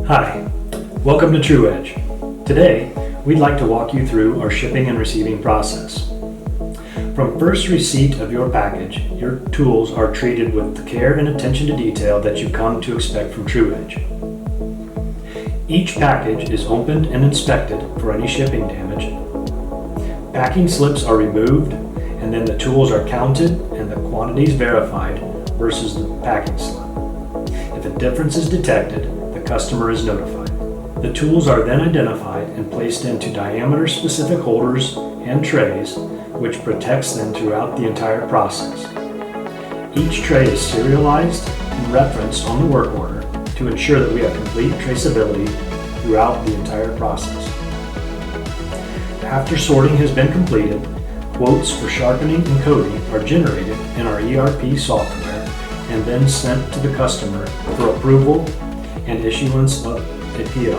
Hi, welcome to Tru-Edge. Today, we'd like to walk you through our shipping and receiving process. From first receipt of your package, your tools are treated with the care and attention to detail that you come to expect from Tru-Edge. Each package is opened and inspected for any shipping damage. Packing slips are removed, and then the tools are counted and the quantities verified versus the packing slip. If a difference is detected, the customer is notified. The tools are then identified and placed into diameter-specific holders and trays, which protects them throughout the entire process. Each tray is serialized and referenced on the work order to ensure that we have complete traceability throughout the entire process. After sorting has been completed, quotes for sharpening and coating are generated in our ERP software and then sent to the customer for approval and issuance of a PO.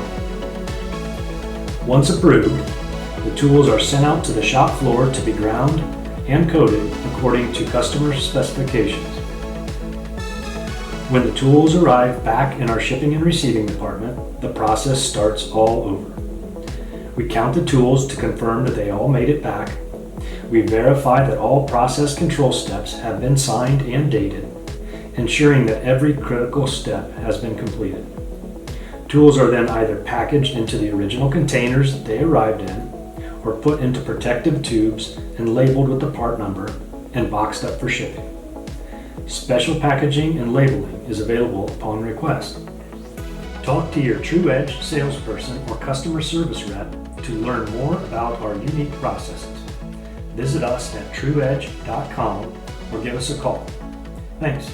Once approved, the tools are sent out to the shop floor to be ground and coated according to customer specifications. When the tools arrive back in our shipping and receiving department, the process starts all over. We count the tools to confirm that they all made it back. We verify that all process control steps have been signed and dated, ensuring that every critical step has been completed. Tools are then either packaged into the original containers that they arrived in, or put into protective tubes and labeled with the part number and boxed up for shipping. Special packaging and labeling is available upon request. Talk to your Tru-Edge salesperson or customer service rep to learn more about our unique processes. Visit us at truedge.com or give us a call. Thanks.